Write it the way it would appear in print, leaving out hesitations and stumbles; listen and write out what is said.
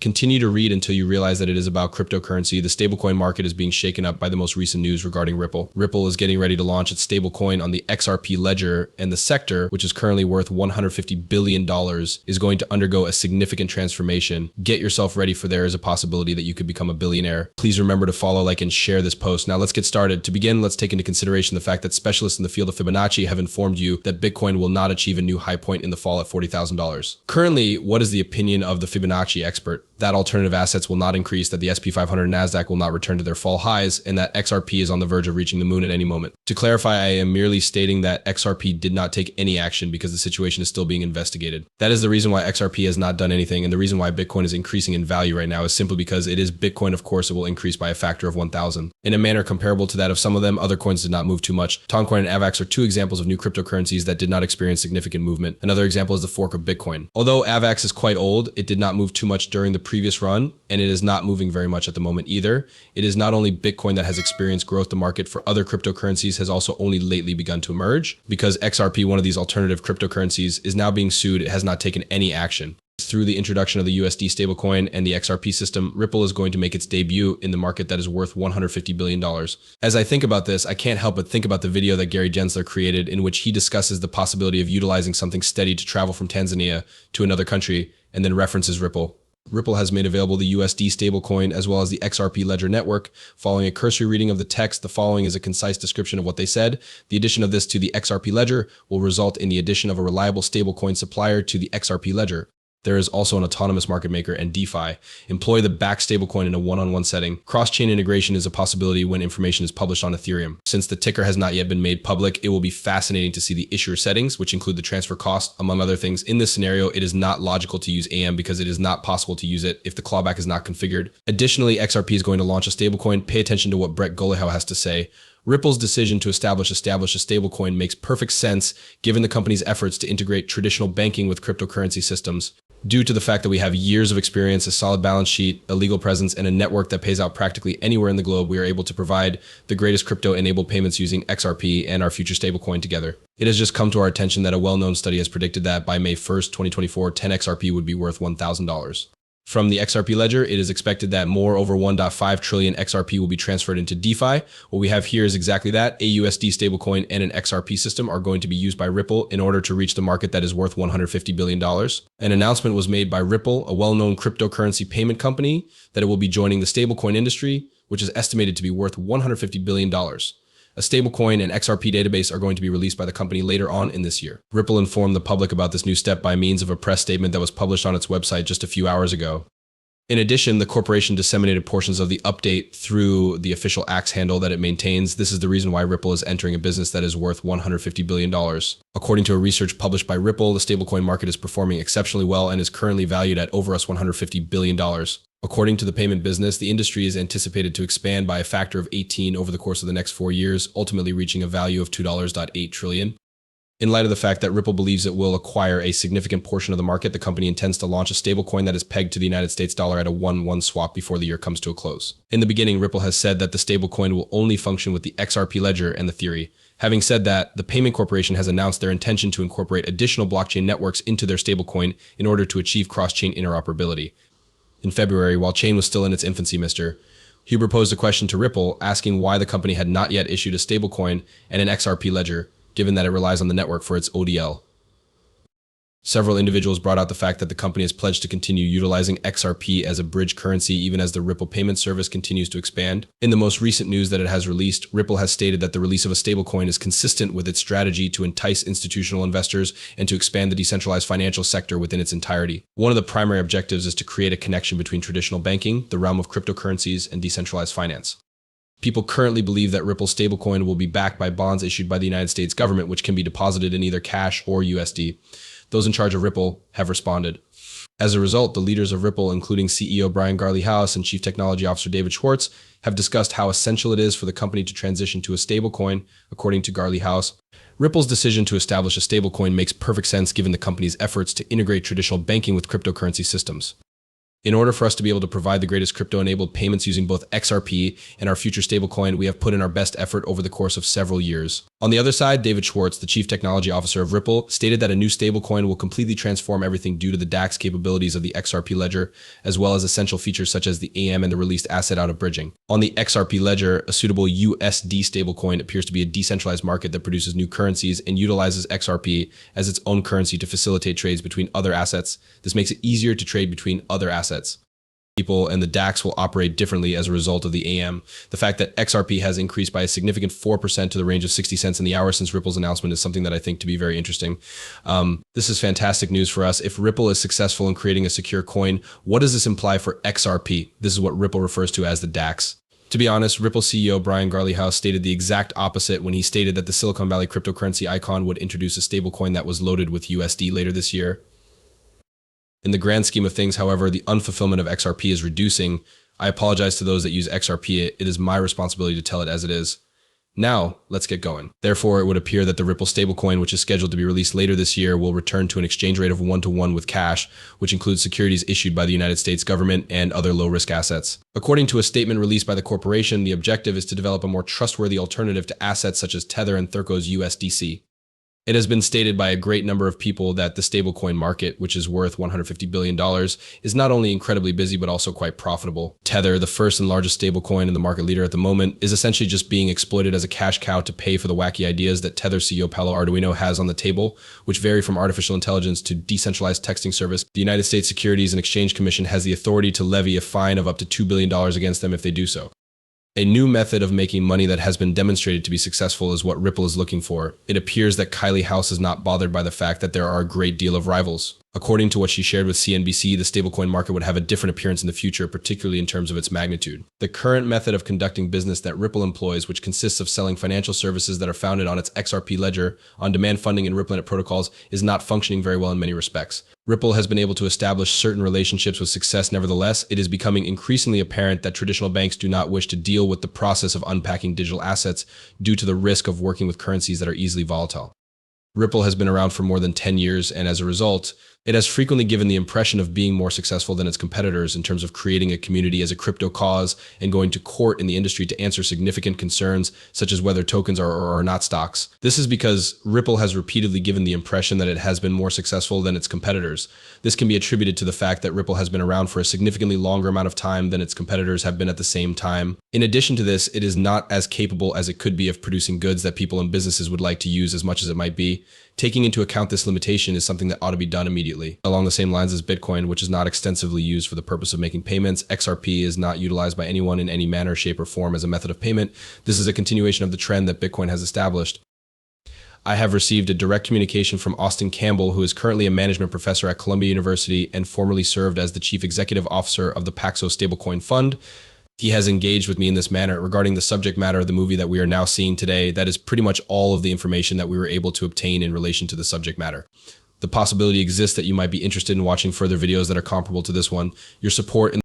Continue to read until you realize that it is about cryptocurrency. The stablecoin market is being shaken up by the most recent news regarding Ripple. Ripple is getting ready to launch its stablecoin on the XRP ledger, and the sector, which is currently worth $150 billion, is going to undergo a significant transformation. Get yourself ready, for there is a possibility that you could become a billionaire. Please remember to follow, like, and share this post. Now let's get started. To begin, let's take into consideration the fact that specialists in the field of Fibonacci have informed you that Bitcoin will not achieve a new high point in the fall at $40,000. Currently, what is the opinion of the Fibonacci expert? That alternative assets will not increase, that the SP 500 and NASDAQ will not return to their fall highs, and that XRP is on the verge of reaching the moon at any moment. To clarify, I am merely stating that XRP did not take any action because the situation is still being investigated. That is the reason why XRP has not done anything, and the reason why Bitcoin is increasing in value right now is simply because it is Bitcoin. Of course, it will increase by a factor of 1,000. In a manner comparable to that of some of them, other coins did not move too much. Toncoin and AVAX are two examples of new cryptocurrencies that did not experience significant movement. Another example is the fork of Bitcoin. Although AVAX is quite old, it did not move too much during the previous run, and it is not moving very much at the moment either. It is not only Bitcoin that has experienced growth. The market for other cryptocurrencies has also only lately begun to emerge. Because XRP, one of these alternative cryptocurrencies, is now being sued, it has not taken any action. Through the introduction of the USD stablecoin and the XRP system, Ripple is going to make its debut in the market that is worth $150 billion. As I think about this, I can't help but think about the video that Gary Gensler created, in which he discusses the possibility of utilizing something steady to travel from Tanzania to another country, and then references Ripple. Ripple has made available the USD stablecoin as well as the XRP ledger network. Following a cursory reading of the text, the following is a concise description of what they said. The addition of this to the XRP ledger will result in the addition of a reliable stablecoin supplier to the XRP ledger. There is also an autonomous market maker and DeFi. Employ the backed stablecoin in a one-on-one setting. Cross-chain integration is a possibility when information is published on Ethereum. Since the ticker has not yet been made public, it will be fascinating to see the issuer settings, which include the transfer cost, among other things. In this scenario, it is not logical to use AM because it is not possible to use it if the clawback is not configured. Additionally, XRP is going to launch a stablecoin. Pay attention to what Brett Golihow has to say. Ripple's decision to establish a stablecoin makes perfect sense given the company's efforts to integrate traditional banking with cryptocurrency systems. Due to the fact that we have years of experience, a solid balance sheet, a legal presence, and a network that pays out practically anywhere in the globe, we are able to provide the greatest crypto-enabled payments using XRP and our future stablecoin together. It has just come to our attention that a well-known study has predicted that by May 1st, 2024, 10 XRP would be worth $1,000. From the XRP ledger, it is expected that more over 1.5 trillion XRP will be transferred into DeFi. What we have here is exactly that. A USD stablecoin and an XRP system are going to be used by Ripple in order to reach the market that is worth $150 billion. An announcement was made by Ripple, a well-known cryptocurrency payment company, that it will be joining the stablecoin industry, which is estimated to be worth $150 billion. A stablecoin and XRP database are going to be released by the company later on in this year. Ripple informed the public about this new step by means of a press statement that was published on its website just a few hours ago. In addition, the corporation disseminated portions of the update through the official X handle that it maintains. This is the reason why Ripple is entering a business that is worth $150 billion. According to a research published by Ripple, the stablecoin market is performing exceptionally well and is currently valued at over $150 billion. According to the payment business, the industry is anticipated to expand by a factor of 18 over the course of the next 4 years, ultimately reaching a value of $2.8 trillion. In light of the fact that Ripple believes it will acquire a significant portion of the market, the company intends to launch a stablecoin that is pegged to the United States dollar at a 1-1 swap before the year comes to a close. In the beginning, Ripple has said that the stablecoin will only function with the XRP ledger and the theory. Having said that, the payment corporation has announced their intention to incorporate additional blockchain networks into their stablecoin in order to achieve cross-chain interoperability. In February, while Chain was still in its infancy, Mr. Huber posed a question to Ripple, asking why the company had not yet issued a stablecoin and an XRP ledger, given that it relies on the network for its ODL. Several individuals brought out the fact that the company has pledged to continue utilizing XRP as a bridge currency even as the Ripple payment service continues to expand. In the most recent news that it has released, Ripple has stated that the release of a stablecoin is consistent with its strategy to entice institutional investors and to expand the decentralized financial sector within its entirety. One of the primary objectives is to create a connection between traditional banking, the realm of cryptocurrencies, and decentralized finance. People currently believe that Ripple's stablecoin will be backed by bonds issued by the United States government, which can be deposited in either cash or USD. Those in charge of Ripple have responded. As a result, the leaders of Ripple, including CEO Brian Garley-House and Chief Technology Officer David Schwartz, have discussed how essential it is for the company to transition to a stablecoin. According to Garley-House, Ripple's decision to establish a stablecoin makes perfect sense given the company's efforts to integrate traditional banking with cryptocurrency systems. In order for us to be able to provide the greatest crypto-enabled payments using both XRP and our future stablecoin, we have put in our best effort over the course of several years. On the other side, David Schwartz, the Chief Technology Officer of Ripple, stated that a new stablecoin will completely transform everything due to the DAX capabilities of the XRP ledger, as well as essential features such as the AM and the released asset out of bridging. On the XRP ledger, a suitable USD stablecoin appears to be a decentralized market that produces new currencies and utilizes XRP as its own currency to facilitate trades between other assets. This makes it easier to trade between other assets. People and the DAX will operate differently as a result of the AM. The fact that XRP has increased by a significant 4% to the range of 60 cents in the hour since Ripple's announcement is something that I think to be very interesting. This is fantastic news for us. If Ripple is successful in creating a secure coin, what does this imply for XRP? This is what Ripple refers to as the DAX. To be honest, Ripple CEO Brian Garleyhouse stated the exact opposite when he stated that the Silicon Valley cryptocurrency icon would introduce a stablecoin that was loaded with USD later this year. In the grand scheme of things, however, the unfulfillment of XRP is reducing. I apologize to those that use XRP. It is my responsibility to tell it as it is. Now, let's get going. Therefore, it would appear that the Ripple stablecoin, which is scheduled to be released later this year, will return to an exchange rate of 1-to-1 with cash, which includes securities issued by the United States government and other low-risk assets. According to a statement released by the corporation, the objective is to develop a more trustworthy alternative to assets such as Tether and Therco's USDC. It has been stated by a great number of people that the stablecoin market, which is worth $150 billion, is not only incredibly busy, but also quite profitable. Tether, the first and largest stablecoin and the market leader at the moment, is essentially just being exploited as a cash cow to pay for the wacky ideas that Tether CEO Paolo Ardoino has on the table, which vary from artificial intelligence to decentralized texting service. The United States Securities and Exchange Commission has the authority to levy a fine of up to $2 billion against them if they do so. A new method of making money that has been demonstrated to be successful is what Ripple is looking for. It appears that Kylie House is not bothered by the fact that there are a great deal of rivals. According to what she shared with CNBC, the stablecoin market would have a different appearance in the future, particularly in terms of its magnitude. The current method of conducting business that Ripple employs, which consists of selling financial services that are founded on its XRP ledger, on-demand funding, and Ripplenet protocols, is not functioning very well in many respects. Ripple has been able to establish certain relationships with success. Nevertheless, it is becoming increasingly apparent that traditional banks do not wish to deal with the process of unpacking digital assets due to the risk of working with currencies that are easily volatile. Ripple has been around for more than 10 years, and as a result, it has frequently given the impression of being more successful than its competitors in terms of creating a community as a crypto cause and going to court in the industry to answer significant concerns such as whether tokens are or are not stocks. This is because Ripple has repeatedly given the impression that it has been more successful than its competitors. This can be attributed to the fact that Ripple has been around for a significantly longer amount of time than its competitors have been at the same time. In addition to this, it is not as capable as it could be of producing goods that people and businesses would like to use as much as it might be. Taking into account this limitation is something that ought to be done immediately. Along the same lines as Bitcoin, which is not extensively used for the purpose of making payments, XRP is not utilized by anyone in any manner, shape, or form as a method of payment. This is a continuation of the trend that Bitcoin has established. I have received a direct communication from Austin Campbell, who is currently a management professor at Columbia University and formerly served as the chief executive officer of the Paxos Stablecoin Fund. He has engaged with me in this manner regarding the subject matter of the movie that we are now seeing today. That is pretty much all of the information that we were able to obtain in relation to the subject matter. The possibility exists that you might be interested in watching further videos that are comparable to this one. Your support in